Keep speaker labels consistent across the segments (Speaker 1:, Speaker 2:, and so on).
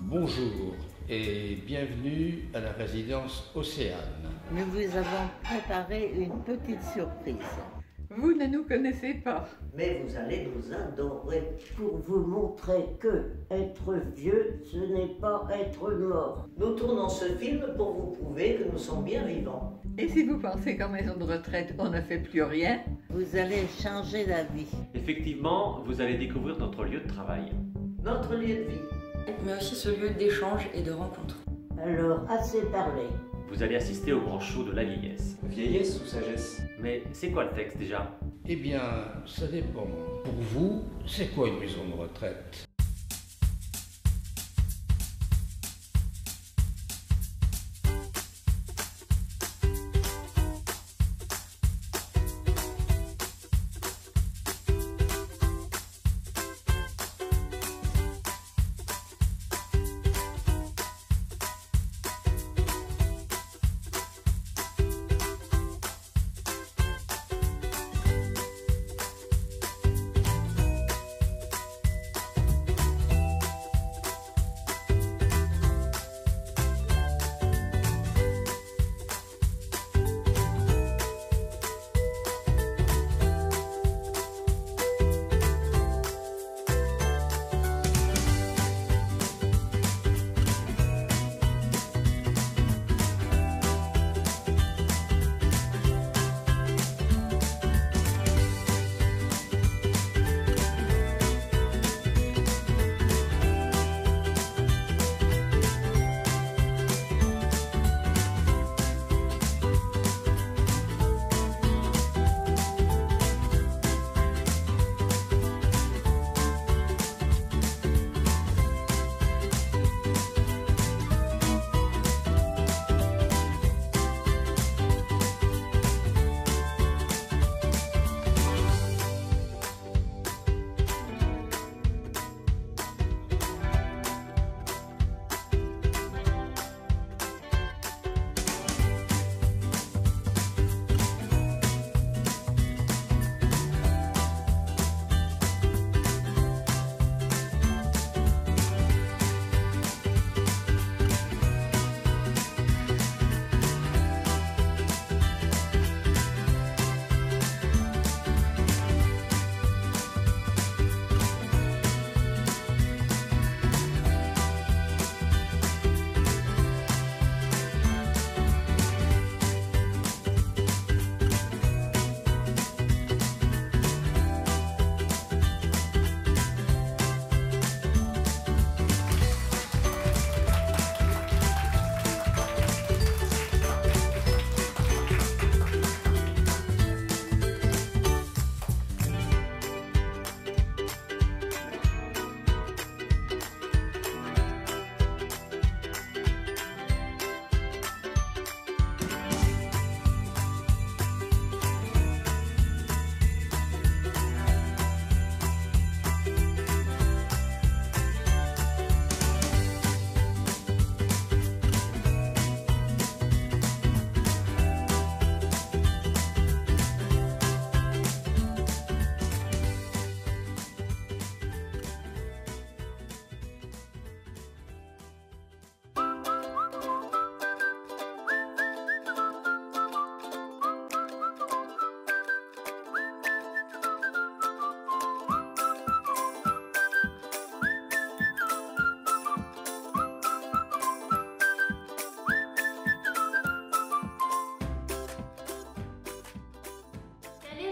Speaker 1: Bonjour et bienvenue à la résidence Océane.
Speaker 2: Nous vous avons préparé une petite surprise.
Speaker 3: Vous ne nous connaissez pas.
Speaker 2: Mais vous allez nous adorer pour vous montrer que être vieux, ce n'est pas être mort. Nous tournons ce film pour vous prouver que nous sommes bien vivants.
Speaker 3: Et si vous pensez qu'en maison de retraite, on ne fait plus rien,
Speaker 2: vous allez changer d'avis.
Speaker 4: Effectivement, vous allez découvrir notre lieu de travail.
Speaker 2: Notre lieu de vie.
Speaker 5: Mais aussi ce lieu d'échange et de rencontre.
Speaker 2: Alors, assez parlé.
Speaker 4: Vous allez assister au grand show de la vieillesse.
Speaker 6: Vieillesse ou sagesse?
Speaker 4: Mais c'est quoi le texte déjà?
Speaker 1: Eh bien, ça dépend. Pour vous, c'est quoi une maison de retraite ?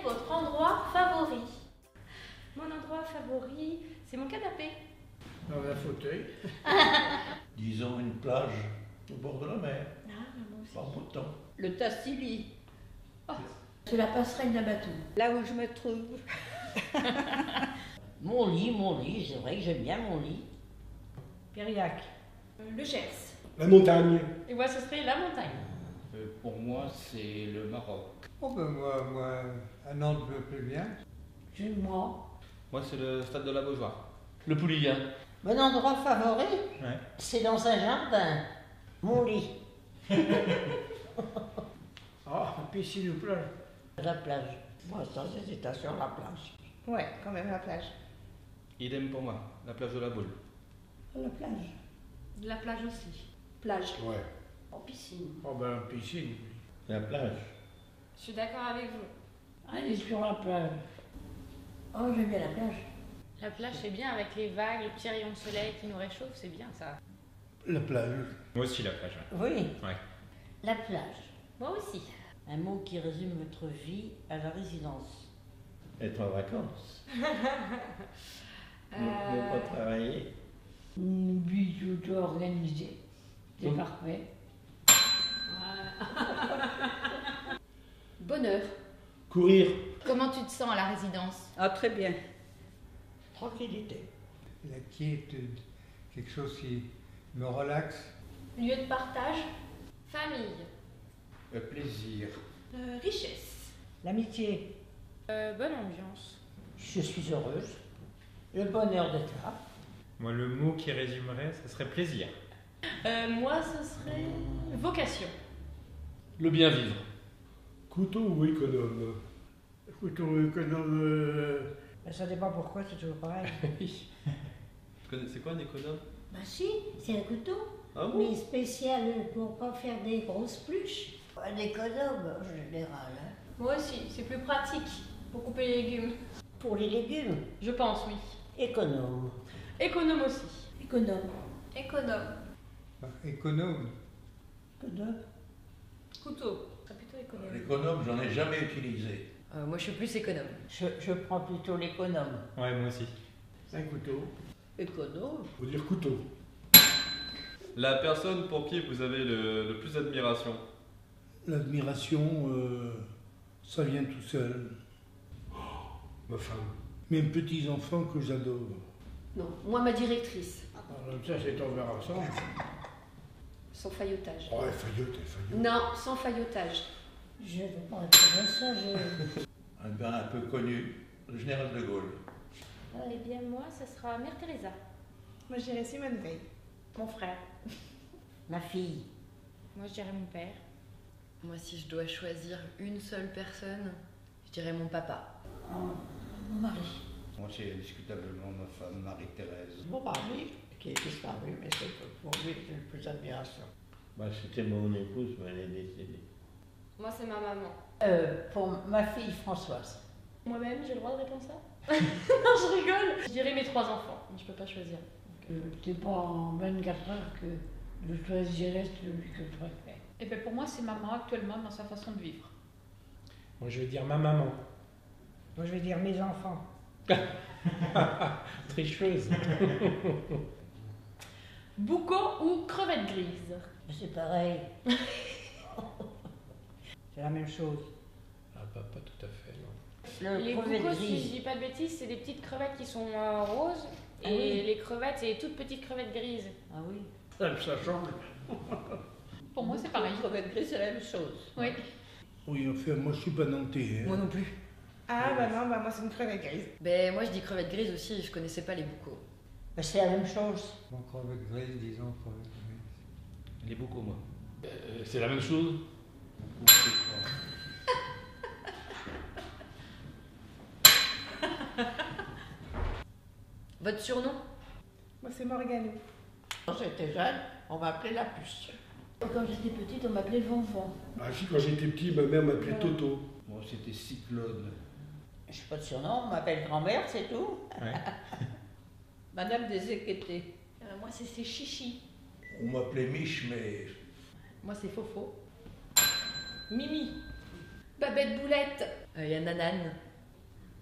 Speaker 7: Votre endroit favori? Mon endroit favori, c'est mon canapé.
Speaker 8: Dans un fauteuil. Disons une plage au bord de la mer.
Speaker 7: Ah, moi aussi.
Speaker 8: Pas beau temps.
Speaker 3: le Tassili,
Speaker 7: Oh, c'est la passerelle d'Abatou.
Speaker 3: là où je me trouve.
Speaker 2: Mon lit, c'est vrai que j'aime bien mon lit.
Speaker 3: Périac.
Speaker 7: Le Gers.
Speaker 6: La montagne.
Speaker 7: Et moi, ce serait la montagne.
Speaker 1: Pour moi, c'est le Maroc.
Speaker 8: Oh ben moi, à Nantes me plaît bien.
Speaker 2: Chez moi.
Speaker 9: Moi, c'est le stade de la Beaujoire. Le Pouliguen.
Speaker 2: Mon endroit favori,
Speaker 8: Ouais.
Speaker 2: c'est dans un jardin. Mon lit.
Speaker 8: Ah, piscine ou plage?
Speaker 2: La plage. Moi, sans hésitation, la plage.
Speaker 3: Ouais, quand même la plage.
Speaker 9: Idem pour moi, la plage de la Boule.
Speaker 2: La plage.
Speaker 7: La plage aussi.
Speaker 10: Plage.
Speaker 8: Ouais.
Speaker 2: En piscine.
Speaker 1: Oh ben, piscine.
Speaker 8: La plage.
Speaker 7: Je suis d'accord avec vous.
Speaker 10: Aller sur la plage. Oh, j'aime bien la plage.
Speaker 7: La plage, c'est bien avec les vagues, le petit rayon de soleil qui nous réchauffe, c'est bien ça.
Speaker 8: La plage.
Speaker 9: Moi aussi, la plage.
Speaker 2: Oui.
Speaker 9: Ouais.
Speaker 2: La plage.
Speaker 7: Moi aussi.
Speaker 2: Un mot qui résume votre vie à la résidence.
Speaker 8: Être en vacances. Ne pas travailler.
Speaker 10: Une vie tout organisée. C'est parfait.
Speaker 7: Bonheur.
Speaker 8: Courir.
Speaker 7: Comment tu te sens à la résidence?
Speaker 5: Ah, très bien.
Speaker 2: Tranquillité.
Speaker 11: La quiétude, quelque chose qui me relaxe.
Speaker 7: Lieu de partage. Famille.
Speaker 1: Le plaisir.
Speaker 7: Richesse.
Speaker 2: L'amitié.
Speaker 7: Bonne ambiance.
Speaker 2: Je suis heureuse. Le bonheur d'être là.
Speaker 9: Moi, le mot qui résumerait, ce serait plaisir.
Speaker 7: Moi, ce serait vocation.
Speaker 9: Le bien vivre.
Speaker 8: Couteau ou économe?
Speaker 1: Couteau économe.
Speaker 2: Ça dépend pourquoi, c'est toujours pareil.
Speaker 9: Oui. C'est quoi un économe?
Speaker 10: Bah si, c'est un couteau.
Speaker 9: Ah bon?
Speaker 10: Mais spécial pour pas faire des grosses pluches. Un économe en général. Hein.
Speaker 7: Moi aussi, c'est plus pratique pour couper les légumes.
Speaker 2: Pour les légumes,
Speaker 7: Je pense, oui.
Speaker 2: économe.
Speaker 7: Économe aussi.
Speaker 10: Économe.
Speaker 7: Économe.
Speaker 11: Économe.
Speaker 2: Économe.
Speaker 7: Couteau. C'est plutôt économe.
Speaker 8: L'économe, j'en ai jamais utilisé.
Speaker 5: Moi, je suis plus économe.
Speaker 2: Je prends plutôt l'économe.
Speaker 9: Ouais, moi aussi.
Speaker 1: Un couteau.
Speaker 2: Économe.
Speaker 8: Faut dire couteau.
Speaker 12: La personne pour qui vous avez le plus d'admiration?
Speaker 8: L'admiration, ça vient tout seul.
Speaker 1: Ma femme.
Speaker 8: Mes petits-enfants que j'adore.
Speaker 10: Non, moi ma directrice.
Speaker 1: Alors, ça, c'est on verra ensemble.
Speaker 10: Sans faillotage.
Speaker 8: Oh, faillotte.
Speaker 10: Non, sans faillotage. Je ne veux pas répondre à ça, je...
Speaker 8: Un peu connu, le général de Gaulle.
Speaker 7: Eh bien, moi, ce sera Mère Teresa.
Speaker 5: Moi, je dirais Simone Veil.
Speaker 7: Mon frère.
Speaker 2: Ma fille.
Speaker 7: Moi, je dirais mon père.
Speaker 5: Moi, si je dois choisir une seule personne, je dirais mon papa.
Speaker 10: Mon mari.
Speaker 1: Moi, c'est indiscutablement ma femme, Marie-Thérèse.
Speaker 2: Mon mari, qui est disparu, mais c'est pour lui que j'ai le plus d'admiration.
Speaker 8: Bah, c'était mon épouse, mais elle est décédée.
Speaker 7: Moi, c'est ma maman.
Speaker 2: Pour ma fille Françoise.
Speaker 7: Moi-même, j'ai le droit de répondre ça? Non, je rigole. Je dirais mes 3 enfants, mais je peux pas choisir.
Speaker 10: C'est pas en 24 heures que je choisirais celui que je préfère.
Speaker 13: Et bien pour moi, c'est maman actuellement dans sa façon de vivre.
Speaker 9: Moi, je vais dire ma maman.
Speaker 2: Moi, je vais dire mes enfants.
Speaker 9: Tricheuse.
Speaker 7: Boucau ou crevette grise?
Speaker 2: C'est pareil. C'est la même chose.
Speaker 9: Ah, pas tout à fait, non.
Speaker 2: Le
Speaker 7: Les
Speaker 2: crevettes
Speaker 7: boucos, si
Speaker 2: grises.
Speaker 7: je dis pas de bêtises, c'est des petites crevettes qui sont roses. Et
Speaker 2: Ah oui.
Speaker 7: les crevettes, c'est des toutes petites crevettes grises.
Speaker 2: Ah oui.
Speaker 1: Ça change.
Speaker 13: Pour moi, c'est pareil.
Speaker 2: Crevette grise, c'est la même chose.
Speaker 13: Oui.
Speaker 8: Oui, enfin, moi, je suis pas nantais.
Speaker 5: Moi non plus. Ah, bah non, bah moi, c'est une crevette grise. Ben, moi, je dis crevette grise aussi, je connaissais pas les boucos.
Speaker 2: C'est la même chose.
Speaker 11: Bon, crevette grise, disons, crevette grise.
Speaker 9: Les boucos, moi. C'est la même chose.
Speaker 5: Votre surnom? Moi, c'est Morgane.
Speaker 2: Quand j'étais jeune, on m'appelait la puce.
Speaker 10: Quand j'étais petite, on m'appelait Vanvan.
Speaker 8: Ah si, quand j'étais petit, ma mère m'appelait Toto.
Speaker 1: Moi, c'était Cyclone.
Speaker 2: Je n'ai pas de surnom, on m'appelle grand-mère, c'est tout.
Speaker 9: Ouais.
Speaker 2: Madame des Équétés.
Speaker 7: Moi, c'est Chichi.
Speaker 8: On m'appelait Mich, mais
Speaker 5: Moi, c'est Fofo.
Speaker 7: Mimi. Babette Boulette.
Speaker 5: Il y a Nanane.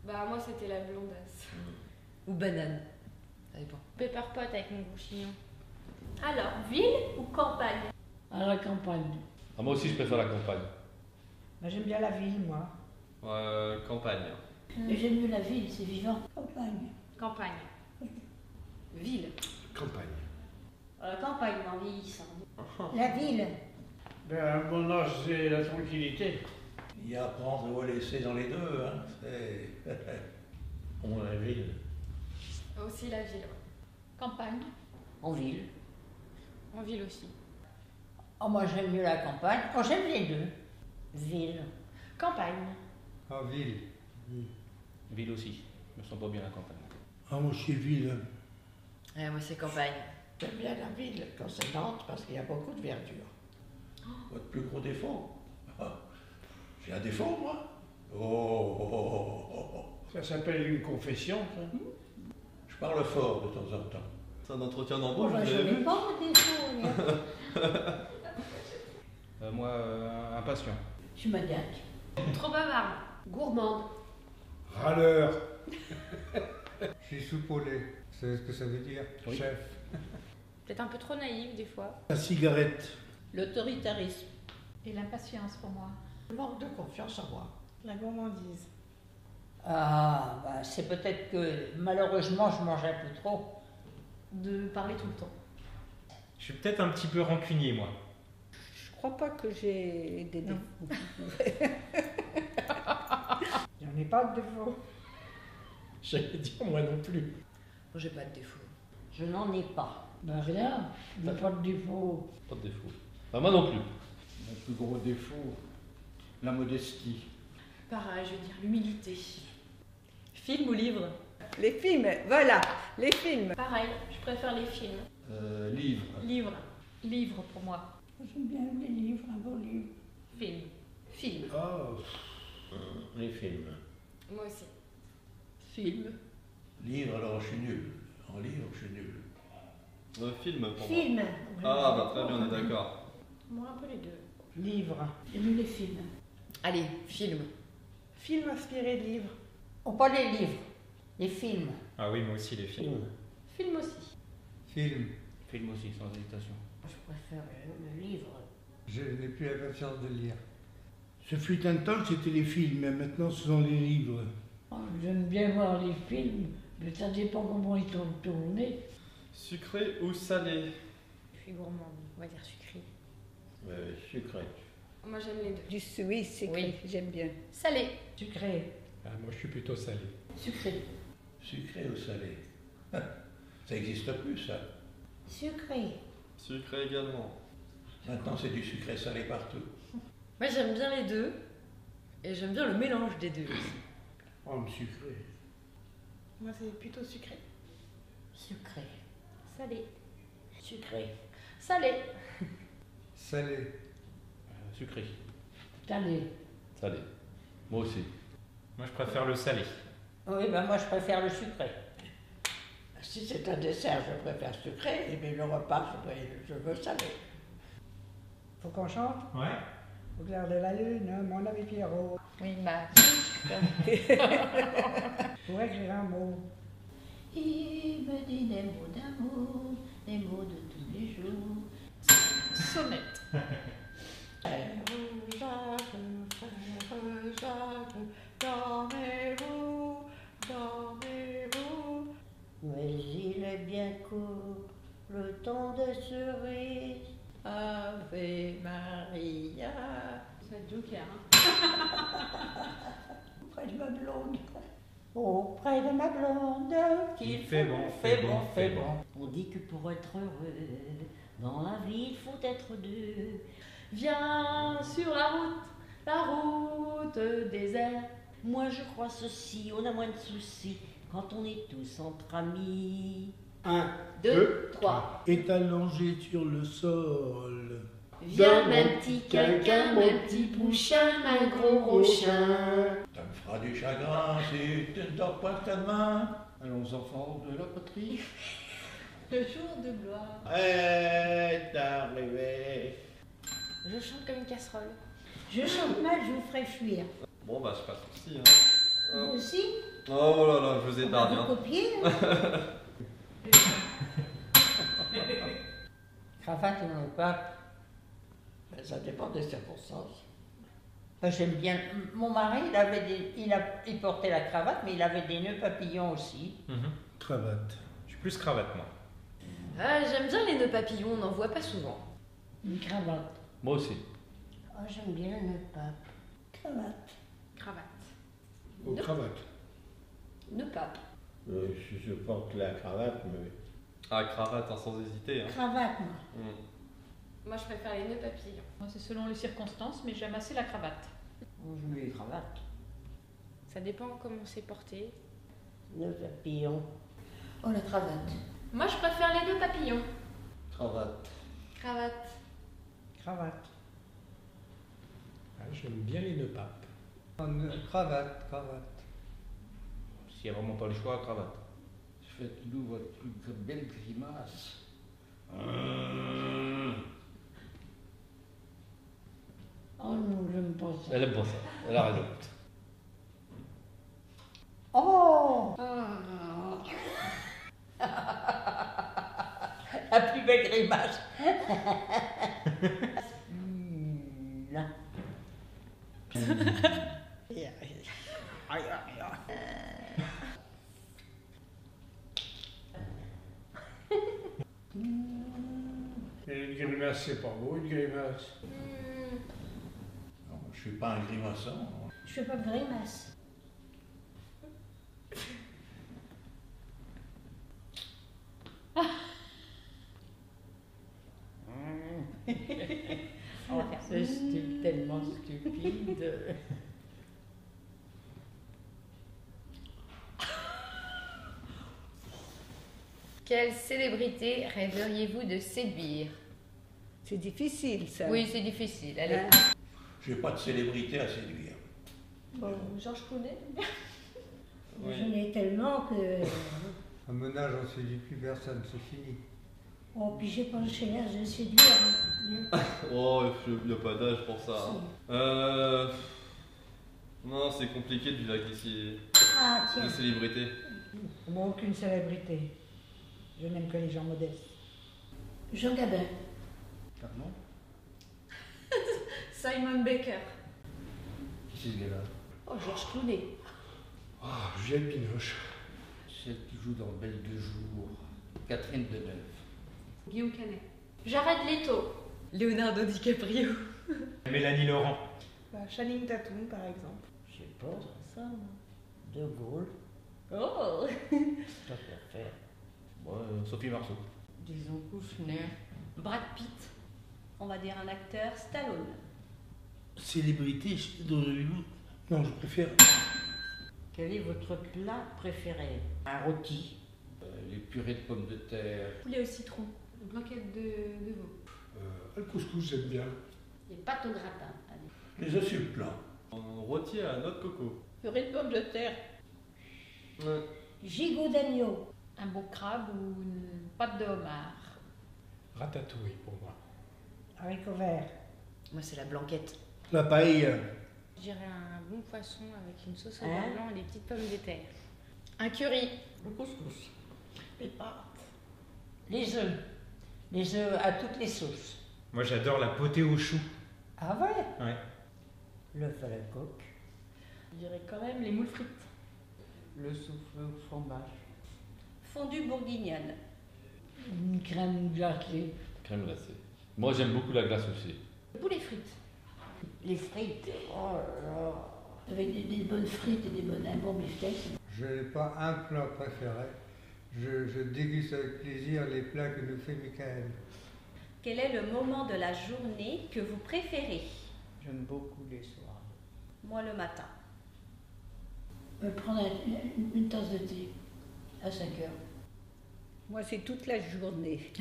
Speaker 7: Bah, moi, c'était la blondasse.
Speaker 5: Ou Banane. Ça dépend.
Speaker 7: Pepper Pot avec mon gros chignon. Alors, ville ou campagne?
Speaker 10: À la campagne.
Speaker 12: Ah, moi aussi, je préfère la campagne.
Speaker 2: Bah, j'aime bien la ville, moi.
Speaker 12: Campagne.
Speaker 10: Mais j'aime mieux la ville, c'est vivant. Campagne.
Speaker 7: Campagne.
Speaker 5: Ville.
Speaker 8: campagne.
Speaker 10: À la campagne, en vieillissant. La ville.
Speaker 1: Ben, à mon âge, c'est la tranquillité.
Speaker 8: Il y a à prendre ou à laisser dans les deux. Hein. C'est... On la ville.
Speaker 7: Aussi la ville.
Speaker 13: Campagne.
Speaker 2: En ville.
Speaker 7: En ville aussi.
Speaker 2: Oh, moi, j'aime mieux la campagne. Oh, j'aime les deux. Ville.
Speaker 7: Campagne.
Speaker 11: En ville.
Speaker 9: Ville aussi. Je me sens pas bien à la campagne.
Speaker 8: Ah, moi, je suis ville.
Speaker 5: Moi, c'est campagne.
Speaker 2: J'aime bien la ville quand c'est Nantes parce qu'il y a beaucoup de verdure.
Speaker 8: Votre plus gros défaut? J'ai un défaut, moi? Oh.
Speaker 1: Ça s'appelle une confession, ça.
Speaker 8: Je parle fort de temps en temps.
Speaker 12: C'est un entretien d'embauche,
Speaker 10: Moi,
Speaker 12: vous
Speaker 10: je
Speaker 12: avez
Speaker 10: n'ai
Speaker 12: vu?
Speaker 10: pas de défaut.
Speaker 9: Moi, impatient.
Speaker 10: Je suis maniaque.
Speaker 7: Trop bavarde. Gourmande.
Speaker 11: Râleur. Je suis soupe au lait. Vous savez ce que ça veut dire?
Speaker 9: Oui.
Speaker 11: Chef.
Speaker 7: Peut-être un peu trop naïve des fois.
Speaker 8: La cigarette.
Speaker 10: L'autoritarisme.
Speaker 13: Et l'impatience pour moi.
Speaker 2: Le manque de confiance en moi.
Speaker 5: La gourmandise.
Speaker 10: Ah, bah, c'est peut-être que malheureusement je mange un peu trop.
Speaker 7: De parler tout le temps.
Speaker 9: Je suis peut-être un petit peu rancunier, moi.
Speaker 10: Je crois pas que j'ai des défauts.
Speaker 5: J'en ai pas de défaut.
Speaker 9: J'allais dire moi non plus.
Speaker 3: Moi, j'ai pas de défaut.
Speaker 10: Je n'en ai pas. Ben rien, il n'y a pas de défaut.
Speaker 12: Pas de défaut. Bah, moi non plus.
Speaker 1: Mon plus gros défaut, la modestie.
Speaker 7: Pareil, je veux dire l'humilité.
Speaker 3: Film ou livre? Les films, voilà, les films.
Speaker 7: Pareil, je préfère les films.
Speaker 1: Livre.
Speaker 7: Livre.
Speaker 13: Livre pour moi.
Speaker 10: J'aime bien les livres, un beau livre.
Speaker 7: Film. Film.
Speaker 8: Oh, les films.
Speaker 7: Moi aussi.
Speaker 3: Film.
Speaker 8: Livre, alors je suis nul. En livre, je suis nul.
Speaker 12: Film pour
Speaker 10: Film.
Speaker 12: moi. Ah, bah très bien, on est d'accord.
Speaker 7: Moi, un peu les deux.
Speaker 10: Livre. J'aime mieux les films.
Speaker 3: Allez, film.
Speaker 5: Film inspiré de livres.
Speaker 10: Oh, pas les livres, les films.
Speaker 9: Ah oui, moi aussi, les films.
Speaker 7: Film aussi.
Speaker 11: Film.
Speaker 1: Film aussi, sans hésitation.
Speaker 10: Je préfère le livre.
Speaker 11: Je n'ai plus la patience de lire.
Speaker 6: Ce fut un temps que c'était les films, mais maintenant ce sont les livres.
Speaker 10: Oh, j'aime bien voir les films, mais ça dépend comment ils sont tournés.
Speaker 12: Sucré ou salé?
Speaker 7: Je suis gourmande, on va dire sucré.
Speaker 8: Sucré.
Speaker 7: Moi, j'aime les deux.
Speaker 3: Du suisse, c'est
Speaker 7: Oui.
Speaker 3: j'aime bien.
Speaker 7: Salé.
Speaker 10: Sucré.
Speaker 9: Ah, moi, je suis plutôt salé.
Speaker 10: Sucré.
Speaker 8: Sucré ou salé? Ça n'existe plus, ça.
Speaker 10: Sucré.
Speaker 12: Sucré également.
Speaker 8: Maintenant, c'est du sucré salé partout.
Speaker 3: Moi, j'aime bien les deux. Et j'aime bien le mélange des deux aussi.
Speaker 1: Oh, le sucré.
Speaker 5: Moi, c'est plutôt sucré.
Speaker 10: Sucré.
Speaker 7: Salé.
Speaker 10: Sucré.
Speaker 7: Salé.
Speaker 11: Salé.
Speaker 1: Sucré.
Speaker 10: Salé.
Speaker 12: Salé. Moi aussi.
Speaker 9: Moi, je préfère le salé.
Speaker 10: Oui, ben moi je préfère le sucré.
Speaker 2: Si c'est un dessert, je préfère sucré, mais le repas, je veux salé.
Speaker 5: Faut qu'on chante
Speaker 9: Ouais.
Speaker 5: au clair de la lune, mon ami Pierrot.
Speaker 3: Oui, bah.
Speaker 5: Pour écrire un mot.
Speaker 10: Il me dit des mots d'amour, des mots de tous les jours.
Speaker 13: Sonnette.
Speaker 2: Frère Jacques, dormez-vous, dormez-vous.
Speaker 10: Mais il est bien court, le temps de cerise. Ave Maria.
Speaker 13: C'est Joker, hein.
Speaker 10: Auprès de ma blonde. Auprès de ma blonde.
Speaker 9: Qu'il fait bon, fait bon, fait bon.
Speaker 10: On dit que pour être heureux, dans la vie, il faut être deux.
Speaker 7: Viens sur la route désert.
Speaker 10: Moi je crois ceci, on a moins de soucis quand on est tous entre amis.
Speaker 6: 1,
Speaker 7: 2, 3.
Speaker 6: Est allongé sur le sol.
Speaker 7: Viens, mon petit quelqu'un, mon petit pouchin, un gros rochin.
Speaker 8: Ça me fera du chagrin si tu ne dors pas de ta main.
Speaker 1: Allons, enfants de la patrie.
Speaker 7: Le jour de gloire.
Speaker 8: Est arrivé.
Speaker 7: Je chante comme une casserole.
Speaker 10: Je chante mal, je vous ferai fuir.
Speaker 12: Bon, bah, c'est pas de soucis, hein.
Speaker 10: Vous aussi?
Speaker 12: Oh là là, je vous
Speaker 10: On va
Speaker 12: épargne,
Speaker 10: vous
Speaker 12: hein.
Speaker 10: copier. Cravate ou non pas?
Speaker 2: Mais ça dépend des circonstances.
Speaker 10: J'aime bien. Mon mari, il portait la cravate, mais il avait des nœuds papillons aussi.
Speaker 6: Cravate.
Speaker 9: Je suis plus cravate, moi.
Speaker 3: Ah, j'aime bien les nœuds papillons, on n'en voit pas souvent.
Speaker 10: Une cravate.
Speaker 12: Moi aussi.
Speaker 10: Oh, j'aime bien le nœud pape. Cravate.
Speaker 7: Cravate.
Speaker 6: Aux cravates.
Speaker 7: Nœud pape.
Speaker 8: Je porte la cravate, mais...
Speaker 12: Ah, cravate, hein, sans hésiter, hein.
Speaker 10: Cravate, moi.
Speaker 7: Moi, je préfère les nœuds papillons.
Speaker 13: Moi, c'est selon les circonstances, mais j'aime assez la cravate.
Speaker 10: Je mets les cravates.
Speaker 7: Ça dépend comment c'est porté.
Speaker 10: Nœud papillon. Oh, la cravate.
Speaker 7: Moi, je préfère les nœuds papillons.
Speaker 8: Cravate.
Speaker 7: Cravate.
Speaker 10: Cravate.
Speaker 9: Ah, j'aime bien les nœuds papes.
Speaker 11: Cravate, cravate.
Speaker 1: S'il n'y a vraiment pas le choix, cravate. Faites-nous votre plus belle grimace.
Speaker 10: Oh non, j'aime pas ça.
Speaker 1: Elle aime pas ça, elle a raison.
Speaker 10: Oh La plus belle grimace. Là.
Speaker 6: Et une grimace, c'est pas beau, une grimace.
Speaker 8: Non, je suis pas un grimaçon.
Speaker 7: Je fais pas de grimace.
Speaker 10: On va faire c'est tellement stupide.
Speaker 5: Quelle célébrité rêveriez-vous de séduire?
Speaker 3: C'est difficile, ça.
Speaker 5: Oui, c'est difficile. Allez.
Speaker 8: J'ai pas de célébrité à séduire.
Speaker 7: Bon, Georges Clooney.
Speaker 8: Oui.
Speaker 14: J'en ai tellement que.
Speaker 11: À mon âge, on ne séduit plus personne, c'est fini.
Speaker 14: Oh, puis j'ai pas le l'âge de séduire. Hein.
Speaker 12: Oh, il n'y a pas d'âge pour ça. Hein. Non, c'est compliqué de vivre avec
Speaker 14: Ah, tiens.
Speaker 12: des célébrités.
Speaker 10: Moi, aucune célébrité. Je n'aime que les gens modestes.
Speaker 14: Jean Gabin.
Speaker 1: Pardon?
Speaker 7: Simon Baker.
Speaker 1: Qui c'est ce gars-là?
Speaker 7: Oh, Georges Clooney.
Speaker 6: Ah, Juliette Binoche.
Speaker 1: Celle qui joue dans Belle de jour. Catherine Deneuve.
Speaker 7: Guillaume Canet. Jared Leto.
Speaker 5: Leonardo DiCaprio.
Speaker 9: Mélanie Laurent.
Speaker 3: Channing Tatum, par exemple.
Speaker 10: Je sais pas, ça, moi. De Gaulle.
Speaker 5: Oh.
Speaker 10: Tant qu'à faire.
Speaker 1: Moi, Sophie Marceau.
Speaker 5: Disons Kouchner.
Speaker 7: Brad Pitt. On va dire un acteur, Stallone.
Speaker 6: Célébrité dans le livre. Non, je préfère.
Speaker 10: Quel est votre plat préféré? Un rôti.
Speaker 1: Les purées de pommes de terre.
Speaker 7: Poulet au citron. Blanquette de veau.
Speaker 6: Le couscous, j'aime bien.
Speaker 7: Les pâtes au gratin. Allez.
Speaker 8: Les œufs sur le plat.
Speaker 12: En rôti à noix de coco.
Speaker 10: Purée de pommes de terre.
Speaker 12: Ouais.
Speaker 14: Gigot d'agneau.
Speaker 13: Un bon crabe ou une pâte de homard.
Speaker 9: Ratatouille pour moi.
Speaker 10: Haricots verts.
Speaker 5: Moi, c'est la blanquette.
Speaker 6: La paille.
Speaker 5: Je dirais un bon poisson avec une sauce au
Speaker 10: Hein?
Speaker 5: beurre blanc et des petites pommes de terre. Un curry.
Speaker 10: Le couscous. Les pâtes. Les œufs. Les œufs à toutes les sauces.
Speaker 9: Moi, j'adore la potée au chou.
Speaker 10: Ah ouais?
Speaker 9: Ouais.
Speaker 10: L'œuf à la coque.
Speaker 13: Je dirais quand même les moules frites.
Speaker 10: Le soufflé au fromage.
Speaker 7: Fondue bourguignonne.
Speaker 10: Une crème glacée.
Speaker 12: Crème glacée. Moi, j'aime beaucoup la glace aussi.
Speaker 7: Poulet frites.
Speaker 10: Les frites. Oh là là.
Speaker 14: Avec des bonnes frites et un bon beefsteak.
Speaker 11: Je n'ai pas un plat préféré. Je déguste avec plaisir les plats que nous fait Michael.
Speaker 7: Quel est le moment de la journée que vous préférez?
Speaker 10: J'aime beaucoup les soirs.
Speaker 7: Moi, le matin.
Speaker 14: Prendre une tasse de thé à 5 heures.
Speaker 3: Moi, c'est toute la journée.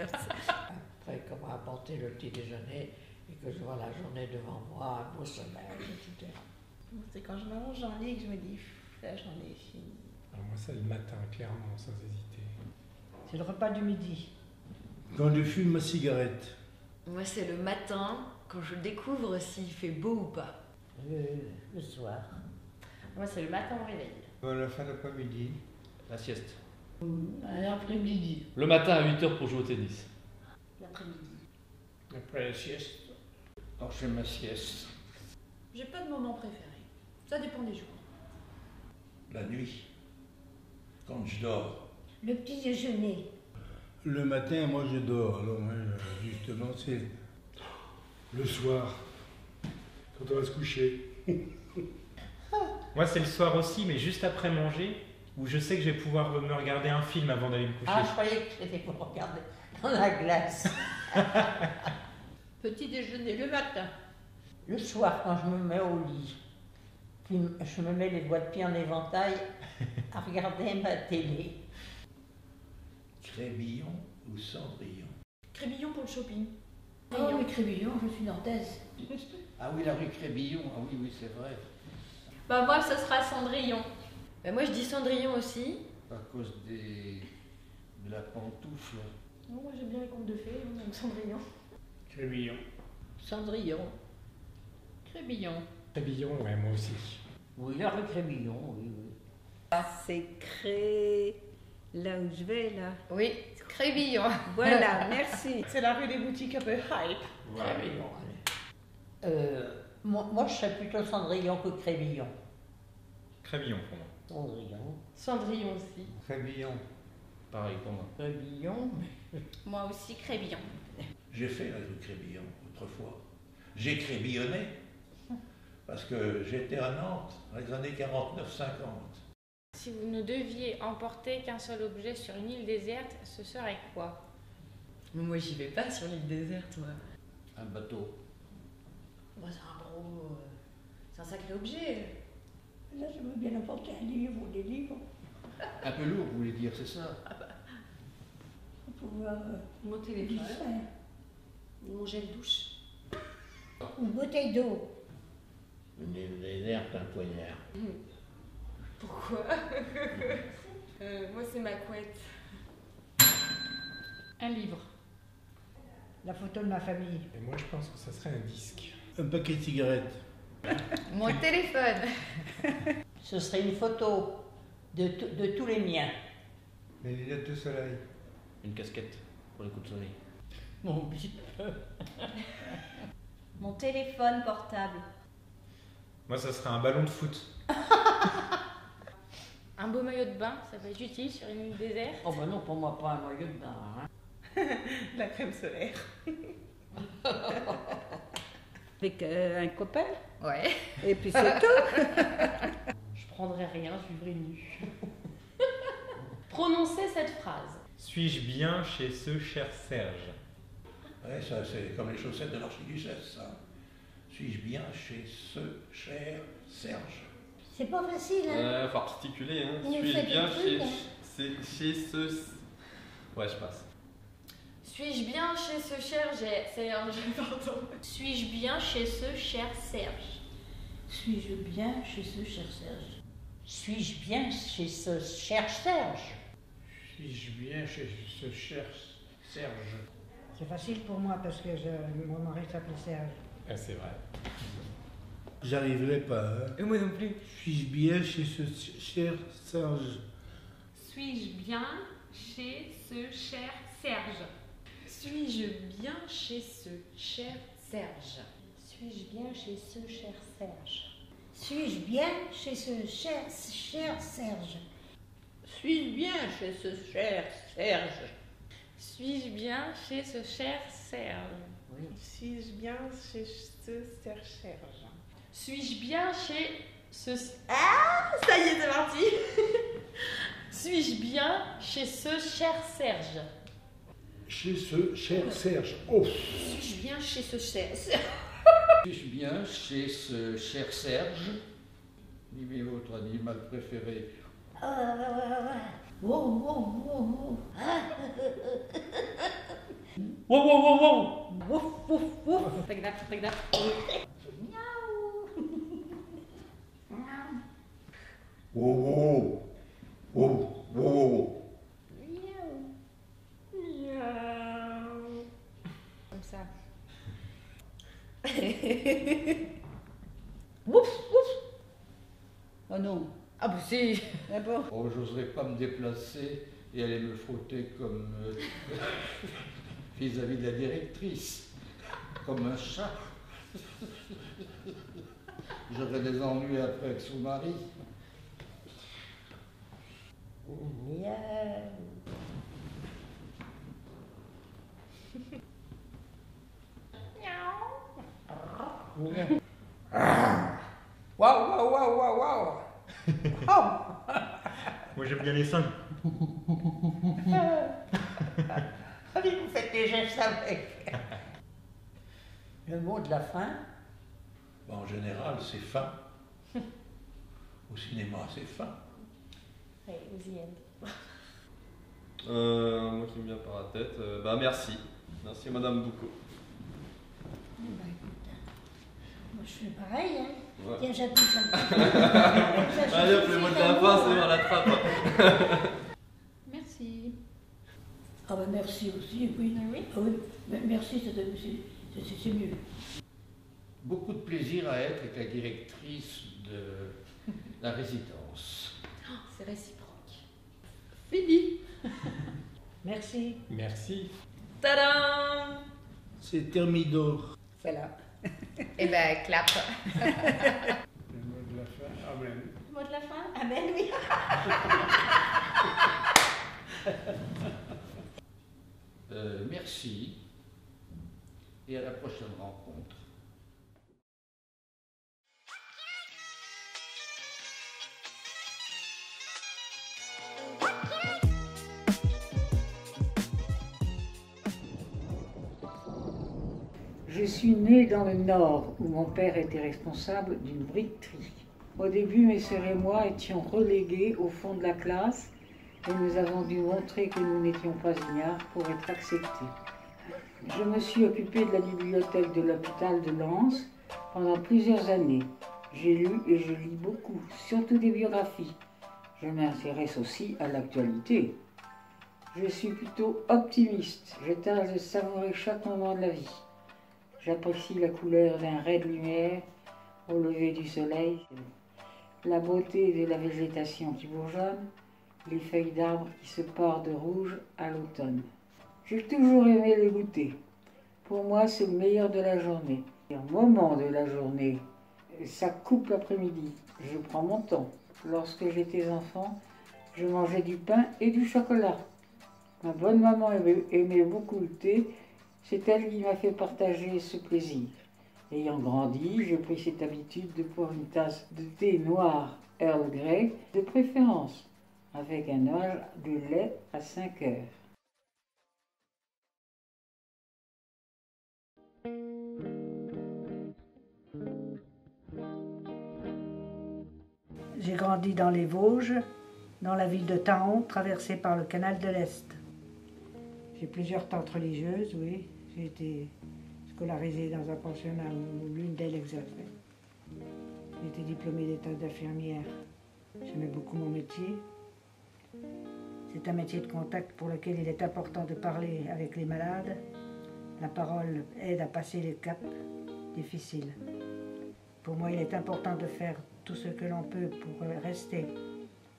Speaker 10: Après, comment apporter le petit déjeuner et que je vois la journée devant moi, un beau sommeil, etc.
Speaker 3: C'est quand je mange en lit que je me dis, la journée est finie.
Speaker 9: Alors moi, c'est le matin, clairement, sans hésiter.
Speaker 10: C'est le repas du midi.
Speaker 6: Quand je fume ma cigarette.
Speaker 5: Moi, c'est le matin, quand je découvre s'il fait beau ou pas.
Speaker 10: Le soir.
Speaker 5: Moi, c'est le matin au réveil.
Speaker 11: À la fin d'après-midi.
Speaker 12: La sieste.
Speaker 14: À l'après-midi.
Speaker 12: Le matin à 8h pour jouer au tennis.
Speaker 7: L'après-midi.
Speaker 6: Après la sieste. Quand je fais ma sieste.
Speaker 13: J'ai pas de moment préféré. Ça dépend des jours.
Speaker 8: La nuit. Quand je dors.
Speaker 14: Le petit déjeuner.
Speaker 6: Le matin, moi, je dors. Alors, moi, justement, c'est le soir. Quand on va se coucher.
Speaker 9: Moi, c'est le soir aussi, mais juste après manger, où je sais que je vais pouvoir me regarder un film avant d'aller me coucher.
Speaker 10: Ah, je croyais que c'était pour regarder dans la glace.
Speaker 13: Petit déjeuner le matin.
Speaker 10: Le soir, quand je me mets au lit, puis je me mets les doigts de pied en éventail à regarder ma télé.
Speaker 8: Crébillon ou Cendrillon?
Speaker 13: Crébillon pour le shopping.
Speaker 14: Oh oui, Crébillon, je suis nantaise.
Speaker 1: Ah oui, la rue Crébillon, ah oui, oui, c'est vrai.
Speaker 7: Bah moi, ce sera Cendrillon.
Speaker 5: Bah, moi, je dis Cendrillon aussi.
Speaker 1: À cause de la pantoufle.
Speaker 13: Non, moi j'aime bien les contes de fées, donc Cendrillon.
Speaker 9: Crébillon.
Speaker 10: Cendrillon.
Speaker 5: Crébillon.
Speaker 9: Crébillon, ouais, moi aussi.
Speaker 10: Oui, la rue Crébillon, oui, oui.
Speaker 3: C'est cré... Là où je vais, là.
Speaker 5: Oui, Crébillon.
Speaker 3: Voilà, merci.
Speaker 13: C'est la rue des boutiques un peu hype.
Speaker 10: Crébillon, allez. Moi, je serais plutôt Cendrillon que Crébillon.
Speaker 9: Crébillon pour moi.
Speaker 10: Cendrillon.
Speaker 7: Cendrillon aussi.
Speaker 11: Crébillon.
Speaker 1: Pareil pour moi.
Speaker 10: Crébillon.
Speaker 7: Moi aussi, Crébillon.
Speaker 8: J'ai fait la rue Crébillon autrefois. J'ai crébillonné. Parce que j'étais à Nantes dans les années 49-50.
Speaker 7: Si vous ne deviez emporter qu'un seul objet sur une île déserte, ce serait quoi?
Speaker 5: Mais moi, j'y vais pas sur l'île déserte, moi.
Speaker 1: Un bateau.
Speaker 5: Moi, c'est un gros... c'est un sacré objet.
Speaker 14: Là, je veux bien apporter un livre ou des livres
Speaker 1: Un peu lourd, vous voulez dire, c'est ça?
Speaker 14: pour pouvoir
Speaker 7: Mon téléphone.
Speaker 14: distraire.
Speaker 7: Mon gel douche.
Speaker 14: Une bouteille d'eau.
Speaker 8: Une île déserte, un poignard.
Speaker 7: Pourquoi Moi, c'est ma couette. Un livre.
Speaker 14: La photo de ma famille.
Speaker 9: Et moi, je pense que ça serait un disque.
Speaker 6: Un paquet de cigarettes.
Speaker 5: Mon téléphone.
Speaker 10: Ce serait une photo de tous les miens.
Speaker 11: Les lunettes de soleil.
Speaker 1: Une casquette pour les coups de soleil.
Speaker 10: Mon petit peu.
Speaker 7: Mon téléphone portable.
Speaker 9: Moi, ça serait un ballon de foot.
Speaker 7: Un beau maillot de bain, ça peut être utile sur une île déserte.
Speaker 10: Oh bah non, pour moi, pas un maillot de bain. Hein.
Speaker 13: La crème solaire.
Speaker 3: Avec un copain.
Speaker 5: Ouais.
Speaker 3: Et puis c'est tout.
Speaker 7: Je prendrais rien, je vivrais nu. Prononcez cette phrase.
Speaker 9: Suis-je bien chez ce cher Serge?
Speaker 8: Ouais, ça, c'est comme les chaussettes de l'archiduchesse, ça. Suis-je bien chez ce cher Serge?
Speaker 14: C'est pas facile, hein?
Speaker 12: Faut articuler, hein.
Speaker 14: Il nous
Speaker 12: Suis-je
Speaker 14: fait
Speaker 12: bien
Speaker 14: des
Speaker 12: chez,
Speaker 14: trucs, hein.
Speaker 12: chez ce... Ouais, je passe.
Speaker 7: Suis-je bien chez ce cher Serge? Pardon. Suis-je bien chez ce cher Serge?
Speaker 14: Suis-je bien chez ce cher Serge?
Speaker 10: Suis-je bien chez ce cher Serge?
Speaker 6: Suis-je bien chez ce cher Serge?
Speaker 14: C'est facile pour moi parce que mon mari s'appelait Serge.
Speaker 9: Ah, c'est vrai.
Speaker 6: J'arriverai pas. Hein.
Speaker 5: Et moi non plus.
Speaker 6: Suis-je bien chez ce cher Serge?
Speaker 7: Suis-je bien chez ce cher Serge?
Speaker 5: Suis-je bien chez ce cher Serge?
Speaker 7: Suis-je bien chez ce cher Serge?
Speaker 14: Suis-je bien chez ce cher Serge?
Speaker 10: Suis-je bien chez ce cher Serge?
Speaker 7: Suis-je bien chez ce cher Serge?
Speaker 10: Oui.
Speaker 13: Suis-je bien chez ce cher Serge?
Speaker 7: Suis-je bien chez ce...
Speaker 5: Ah, ça y est, c'est parti.
Speaker 7: Suis-je bien chez ce cher Serge?
Speaker 6: Chez ce cher Serge. Oh!
Speaker 7: Suis-je bien chez ce cher Serge?
Speaker 1: Suis-je bien chez ce cher Serge? Mimez votre animal préféré.
Speaker 14: Wow, wow, wow, wow.
Speaker 12: Wow, wow, wow, wow!
Speaker 14: Wouf, wouf, wouf.
Speaker 7: Tac-tac, tac-tac.
Speaker 8: Wow, wow, wow, wow, wow.
Speaker 7: Comme ça.
Speaker 3: Ouf, ouf. Oh non.
Speaker 5: Ah bah si.
Speaker 3: D'abord.
Speaker 1: Oh, j'oserais pas me déplacer et aller me frotter comme vis-à-vis de la directrice, comme un chat. J'aurais des ennuis après avec son mari.
Speaker 14: Miaou.
Speaker 10: Waouh, waouh, waouh, waouh, waouh.
Speaker 9: Moi, j'aime bien les seins.
Speaker 10: Allez, vous faites des gestes avec. Le mot de la fin.
Speaker 8: En général, c'est fin. Au cinéma, c'est fin.
Speaker 7: Ouais, aux
Speaker 12: Moi qui me viens par la tête, bah merci. Merci Madame Boucaud.
Speaker 14: Bah écoute, moi je fais pareil, hein.
Speaker 12: Ouais.
Speaker 14: Tiens, j'appuie un peu.
Speaker 12: Allez hop, le mot de la fin, c'est dans la trappe.
Speaker 13: Merci.
Speaker 14: Ah bah merci aussi, oui.
Speaker 13: Ah oui.
Speaker 14: Ah oui, merci, c'est mieux.
Speaker 1: Beaucoup de plaisir à être avec la directrice de la résidence.
Speaker 13: Oh, c'est réciproque.
Speaker 3: Fini.
Speaker 14: Merci.
Speaker 9: Merci.
Speaker 3: Tadam!
Speaker 6: C'est Thermidor.
Speaker 3: Voilà. Eh ben, clap.
Speaker 11: Le mot de la fin, amen.
Speaker 13: Le mot de la fin?
Speaker 14: Amen, oui.
Speaker 1: Merci et à la prochaine rencontre.
Speaker 15: Je suis née dans le Nord, où mon père était responsable d'une bricterie. Au début, mes sœurs et moi étions relégués au fond de la classe et nous avons dû montrer que nous n'étions pas ignares pour être acceptés. Je me suis occupée de la bibliothèque de l'hôpital de Lens pendant plusieurs années. J'ai lu et je lis beaucoup, surtout des biographies. Je m'intéresse aussi à l'actualité. Je suis plutôt optimiste. Je tâche de savourer chaque moment de la vie. J'apprécie la couleur d'un ray de lumière au lever du soleil, la beauté de la végétation qui bourgeonne, les feuilles d'arbres qui se parent de rouge à l'automne. J'ai toujours aimé les goûter. Pour moi, c'est le meilleur de la journée. Un moment de la journée, ça coupe l'après-midi. Je prends mon temps. Lorsque j'étais enfant, je mangeais du pain et du chocolat. Ma bonne maman aimait beaucoup le thé. C'est elle qui m'a fait partager ce plaisir. Ayant grandi, j'ai pris cette habitude de boire une tasse de thé noir Earl Grey, de préférence, avec un nuage de lait à 5 heures.
Speaker 14: J'ai grandi dans les Vosges, dans la ville de Taon, traversée par le canal de l'Est. J'ai plusieurs tantes religieuses, oui. J'ai été scolarisée dans un pensionnat où l'une d'elles exerçait. J'ai été diplômée d'état d'infirmière. J'aimais beaucoup mon métier. C'est un métier de contact pour lequel il est important de parler avec les malades. La parole aide à passer les caps difficiles. Pour moi, il est important de faire tout ce que l'on peut pour rester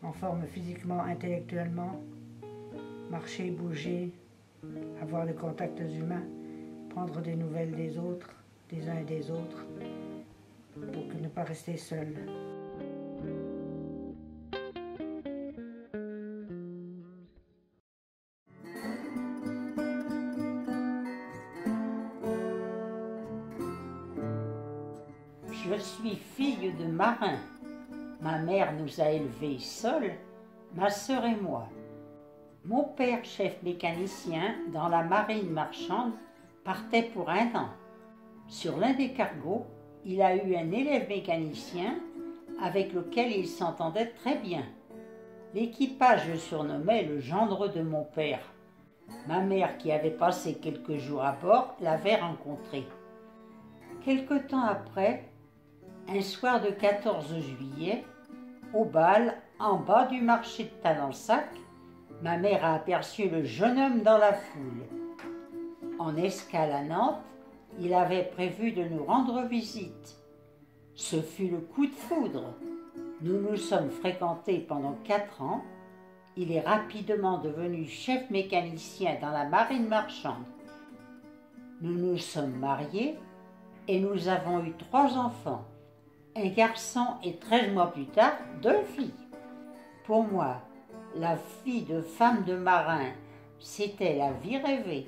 Speaker 14: en forme physiquement, intellectuellement, marcher, bouger, avoir des contacts humains, prendre des nouvelles des autres, des uns et des autres, pour ne pas rester seul.
Speaker 10: Je suis fille de marin. Ma mère nous a élevés seuls, ma sœur et moi. Mon père, chef mécanicien dans la marine marchande, partait pour un an. Sur l'un des cargos, il a eu un élève mécanicien avec lequel il s'entendait très bien. L'équipage le surnommait le gendre de mon père. Ma mère, qui avait passé quelques jours à bord, l'avait rencontré. Quelque temps après, un soir de 14 juillet, au bal, en bas du marché de Talensac, ma mère a aperçu le jeune homme dans la foule. En escale à Nantes, il avait prévu de nous rendre visite. Ce fut le coup de foudre. Nous nous sommes fréquentés pendant 4 ans. Il est rapidement devenu chef mécanicien dans la marine marchande. Nous nous sommes mariés et nous avons eu 3 enfants. Un garçon et 13 mois plus tard, 2 filles. Pour moi, la fille de femme de marin, c'était la vie rêvée.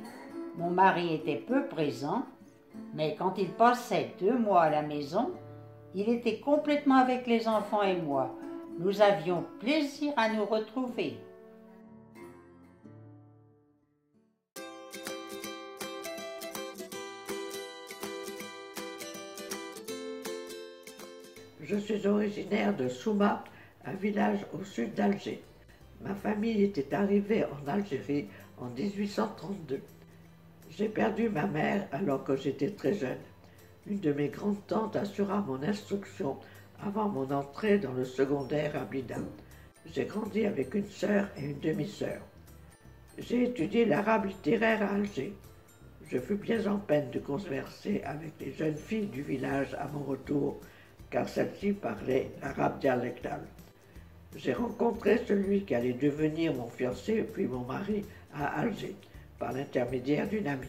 Speaker 10: Mon mari était peu présent, mais quand il passait 2 mois à la maison, il était complètement avec les enfants et moi. Nous avions plaisir à nous retrouver.
Speaker 2: Je suis originaire de Souma, un village au sud d'Alger.
Speaker 16: Ma famille était arrivée en Algérie en 1832. J'ai perdu ma mère alors que j'étais très jeune. Une de mes grandes tantes assura mon instruction avant mon entrée dans le secondaire à Blida. J'ai grandi avec une sœur et une demi-sœur. J'ai étudié l'arabe littéraire à Alger. Je fus bien en peine de converser avec les jeunes filles du village à mon retour, car celles-ci parlaient l'arabe dialectal. J'ai rencontré celui qui allait devenir mon fiancé puis mon mari à Alger, par l'intermédiaire d'une amie.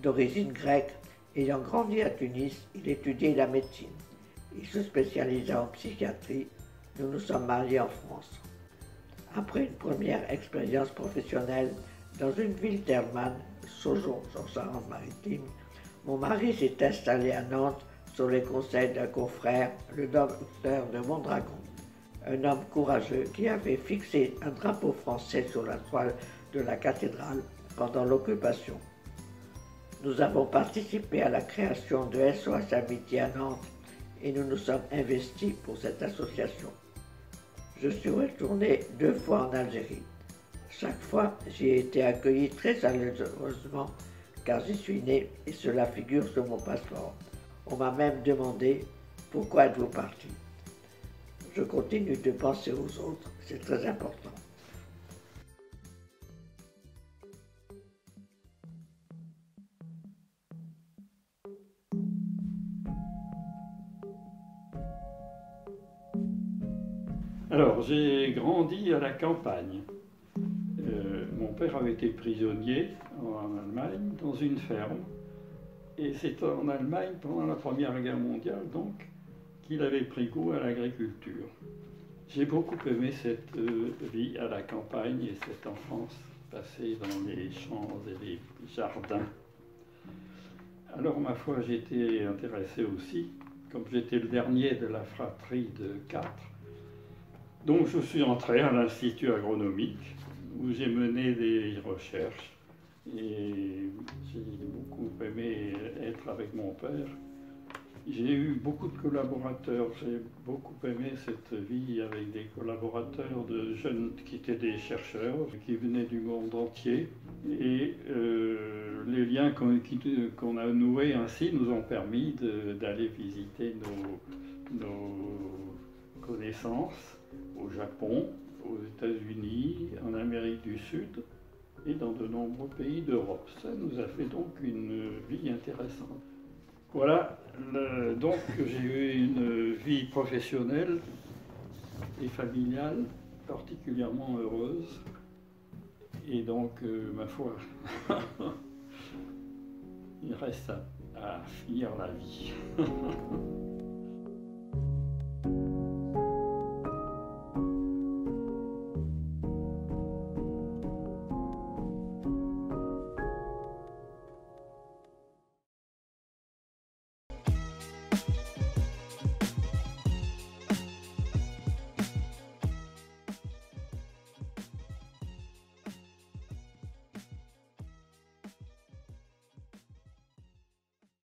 Speaker 16: D'origine grecque, ayant grandi à Tunis, il étudiait la médecine. Il se spécialisa en psychiatrie. Nous nous sommes mariés en France. Après une première expérience professionnelle dans une ville thermale, Saujon, en Charente-Maritime, mon mari s'est installé à Nantes sur les conseils d'un confrère, le docteur de Mondragon, un homme courageux qui avait fixé un drapeau français sur la toile de la cathédrale pendant l'occupation. Nous avons participé à la création de SOS Amitié à Nantes et nous nous sommes investis pour cette association. Je suis retourné 2 fois en Algérie. Chaque fois, j'y ai été accueilli très chaleureusement car j'y suis né et cela figure sur mon passeport. On m'a même demandé « Pourquoi êtes-vous parti ?» Je continue de penser aux autres, c'est très important.
Speaker 17: Alors, j'ai grandi à la campagne. Mon père avait été prisonnier en Allemagne, dans une ferme. Et c'est en Allemagne, pendant la Première Guerre mondiale, donc, qu'il avait pris goût à l'agriculture. J'ai beaucoup aimé cette vie à la campagne et cette enfance passée dans les champs et les jardins. Alors, ma foi, j'étais intéressé aussi, comme j'étais le dernier de la fratrie de 4. Donc je suis entré à l'Institut agronomique où j'ai mené des recherches et j'ai beaucoup aimé être avec mon père. J'ai eu beaucoup de collaborateurs, j'ai beaucoup aimé cette vie avec des collaborateurs de jeunes qui étaient des chercheurs, qui venaient du monde entier. Et les liens qu'on a noués ainsi nous ont permis d'aller visiter nos connaissances au Japon, aux États-Unis, en Amérique du Sud et dans de nombreux pays d'Europe. Ça nous a fait donc une vie intéressante. Voilà, donc j'ai eu une vie professionnelle et familiale particulièrement heureuse. Et donc, ma foi, il reste à finir la vie.